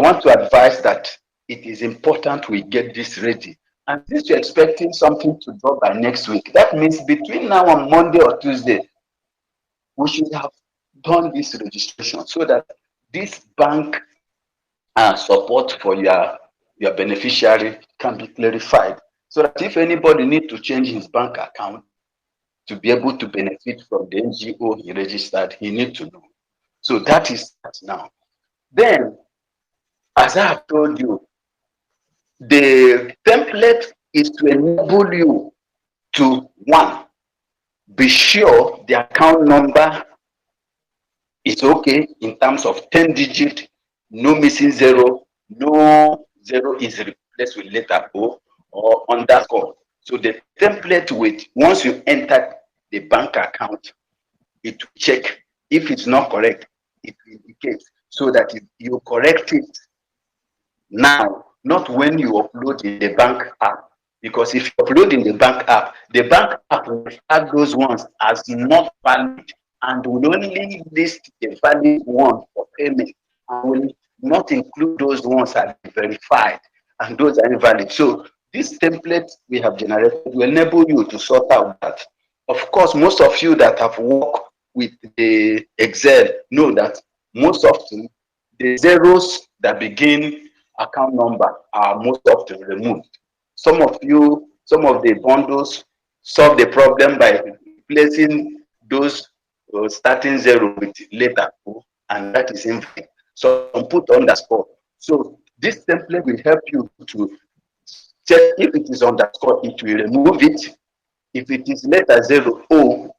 want to advise that it is important we get this ready. And since you're expecting something to drop by next week, that means between now and Monday or Tuesday, we should have done this registration so that this bank support for your beneficiary can be clarified. So that if anybody need to change his bank account to be able to benefit from the NGO he registered, he need to know. So that is that now. Then, as I have told you, the template is to enable you to, one, be sure the account number is okay in terms of 10 digit, no missing zero, no zero is replaced with letter O or underscore. So the template with, once you enter the bank account, it will check. If it's not correct, it will indicate so that you correct it now, not when you upload in the bank app. Because if you upload in the bank app will flag those ones as not valid and will only list the valid one for payment and will not include those ones as verified, and those are invalid. So this template we have generated will enable you to sort out that. Of course, most of you that have worked with the Excel know that most often the zeros that begin account number are most often removed. Some of you, some of the bundles solve the problem by replacing those starting zero with letter O, and that is invalid. So put underscore. So this template will help you to check if it is underscore, it will remove it. If it is letter zero O,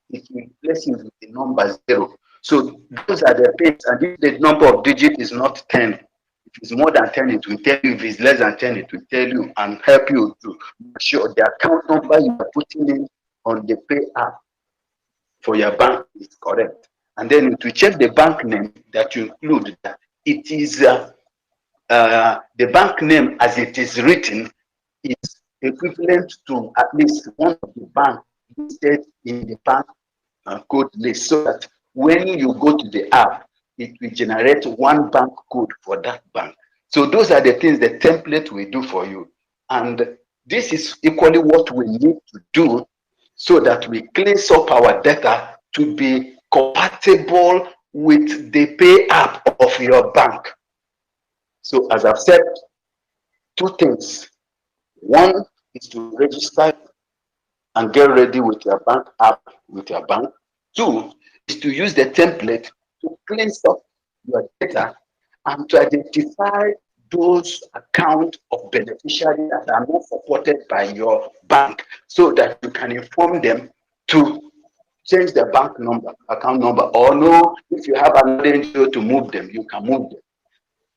it will replace it with the number zero. So those are the pins, and if the number of digits is not 10, if it's more than 10, it will tell you. If it's less than 10, it will tell you and help you to make sure the account number you are putting in on the pay app for your bank is correct. And then to check the bank name that you include, that it is the bank name as it is written is equivalent to at least one of the bank listed in the bank code list, so that when you go to the app, it will generate one bank code for that bank. So those are the things the template will do for you. And this is equally what we need to do so that we cleanse up our data to be compatible with the pay app of your bank. So as I've said, two things. One is to register and get ready with your bank app with your bank. Two is to use the template to cleanse up your data and to identify those accounts of beneficiaries that are not supported by your bank, so that you can inform them to change their bank number, account number, or no, if you have another NGO to move them, you can move them.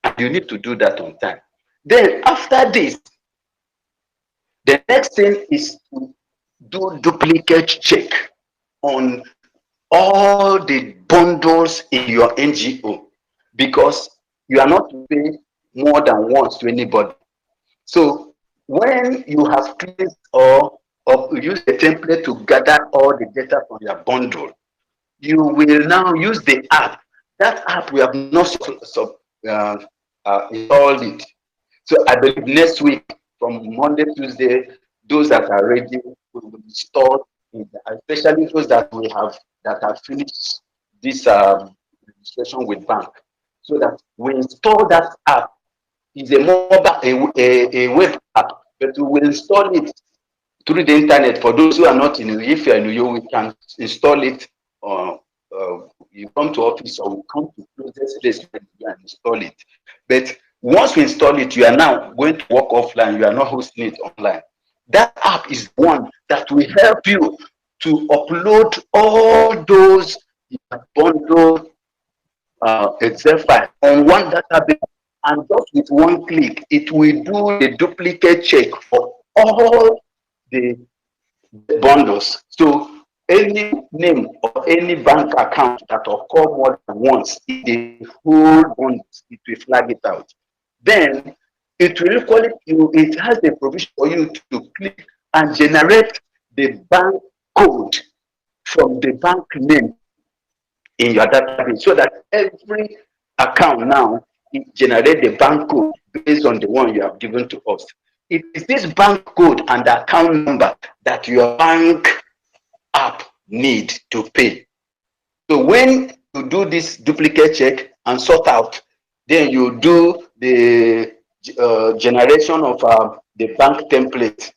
And you need to do that on time. Then after this, the next thing is to do duplicate check on all the bundles in your NGO, because you are not to pay more than once to anybody. So when you have cleansed or use the template to gather all the data from your bundle, you will now use the app. That app we have not installed it. So I believe next week, from Monday, Tuesday, those that are ready, we will install it, especially those that we have that have finished this registration with bank, so that we install that app. It's a mobile, a web app, but we will install it through the internet. For those who are not in, if you are in you, we can install it. You come to office or we come to closest place and install it. But once we install it, you are now going to work offline. You are not hosting it online. That app is one that will help you to upload all those bundle Excel file on one database, and just with one click, it will do the duplicate check for all the bundles. So any name or any bank account that occur more than once in the whole bundles, it will flag it out. Then it will equally, it has the provision for you to click and generate the bank code from the bank name in your database, so that every account now it generates the bank code based on the one you have given to us. It is this bank code and account number that your bank app need to pay. So when you do this duplicate check and sort out, then you do the generation of the bank template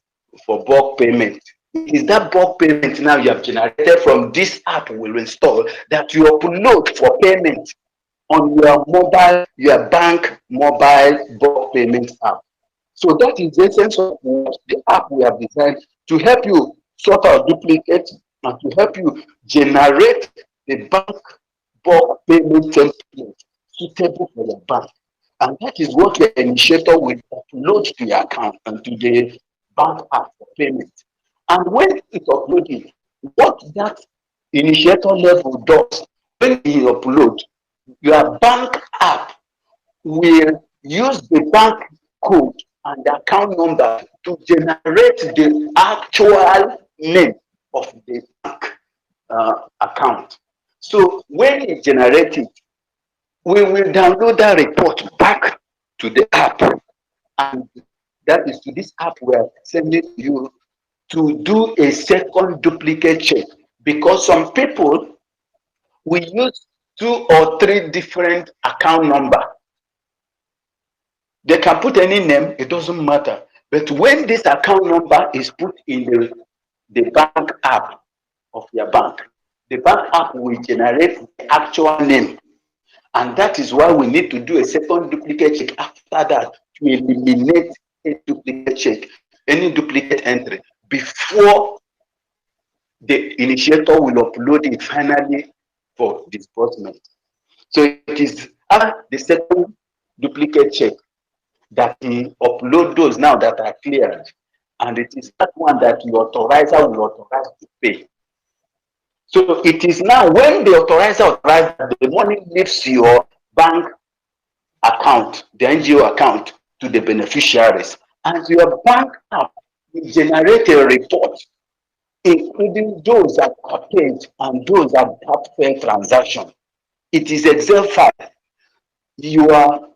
for bulk payment. It is that bulk payment now you have generated from this app will install that you upload for payment on your bank mobile bulk payment app. So that is the essence of what the app we have designed to help you sort out duplicate and to help you generate the bank bulk payment template suitable for your bank. And that is what your initiator will upload to your account and to the bank app for payment. And when it's uploaded, what that initiator level does, when you upload, your bank app will use the bank code and the account number to generate the actual name of the bank account. So when it generates it, we will download that report back to the app, and that is to this app we are sending you to do a second duplicate check, because some people will use 2 or 3 different account number. They can put any name, it doesn't matter. But when this account number is put in the bank app of your bank, the bank app will generate the actual name. And that is why we need to do a second duplicate check after that to eliminate a duplicate check, any duplicate entry, before the initiator will upload it finally for disbursement. So it is after the second duplicate check that he upload those now that are cleared, and it is that one that your authorizer will authorize to pay. So it is now when the authorizer authorizes that the money leaves your bank account, the NGO account, to the beneficiaries, and your bank app will generate a report including those that are paid and those that have failed transaction. It is Excel file. Your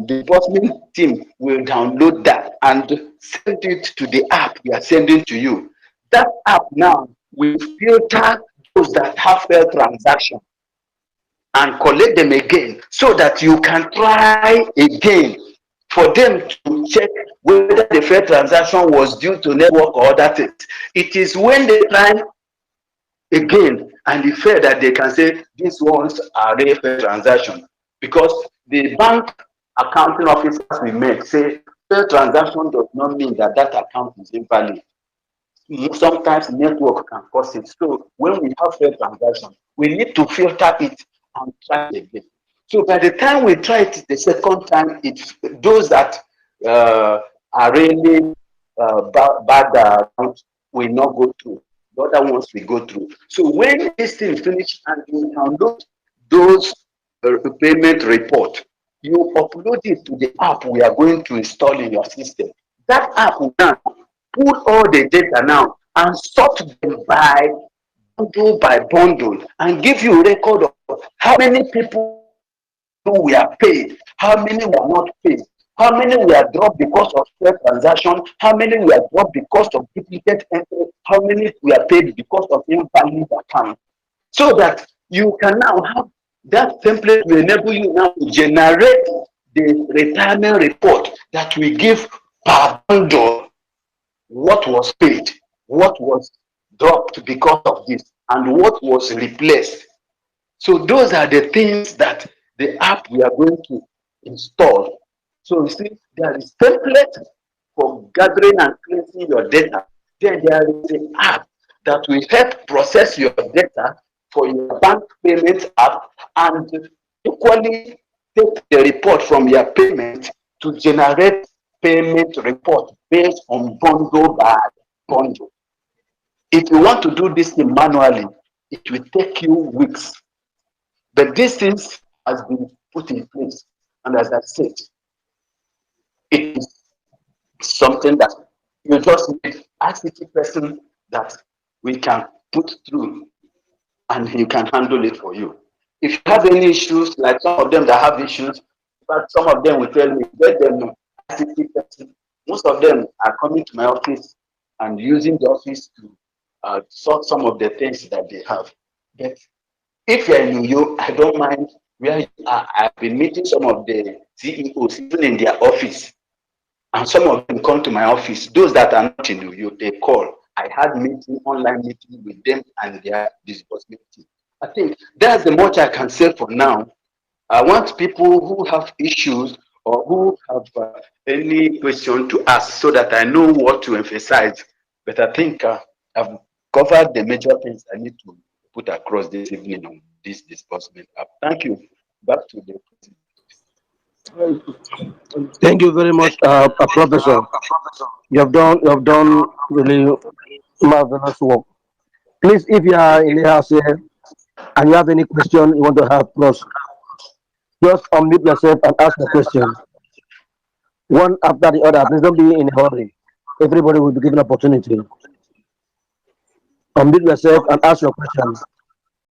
disbursement team will download that and send it to the app we are sending to you. That app now will filter those that have failed transaction and collect them again so that you can try again for them to check whether the failed transaction was due to network or other things. It is when they try again and the fair that they can say these ones are real fair transaction, because the bank accounting officers we make say fair transaction does not mean that that account is invalid. Sometimes network can cause it. So when we have fair transaction, we need to filter it and try it again. So by the time we try it the second time, it's those that are really bad accounts will not go through. The other ones we go through. So when this thing finish and you download those payment report, you upload it to the app we are going to install in your system. That app will now pull all the data now and sort them by bundle and give you a record of how many people we are paid, how many were not paid, how many were dropped because of failed transaction, how many were dropped because of duplicate entry, how many were paid because of invalid account. So that you can now have that template will enable you now to generate the retirement report that we give per bundle, what was paid, what was dropped because of this, and what was replaced. So those are the things that the app we are going to install. So you see, there is template for gathering and cleansing your data. Then there is an app that will help process your data for your bank payment app and equally take the report from your payment to generate payment report based on bundle by bundle. If you want to do this thing manually, it will take you weeks. But this thing has been put in place. And as I said, it is something that you just need ICT person that we can put through and he can handle it for you. If you have any issues, like some of them that have issues, in fact, some of them will tell me, let them know. ICT person, most of them are coming to my office and using the office to sort some of the things that they have. But if you're in New York, I don't mind where you are. I've been meeting some of the CEOs, even in their office, and some of them come to my office. Those that are not in New York, they call. I had meeting, online meeting with them and their disbursement team. I think that's the much I can say for now. I want people who have issues or who have any question to ask so that I know what to emphasize. But I think I've covered the major things I need to put across this evening on this disbursement app. Thank you. Back to the Thank you very much, Professor. You have done really marvelous work. Please, if you are thank in you. the house here and you have any question you want to have, plus just unmute yourself and ask the question one after the other. Please don't be in a hurry. Everybody will be given opportunity. Unmute yourself and ask your question.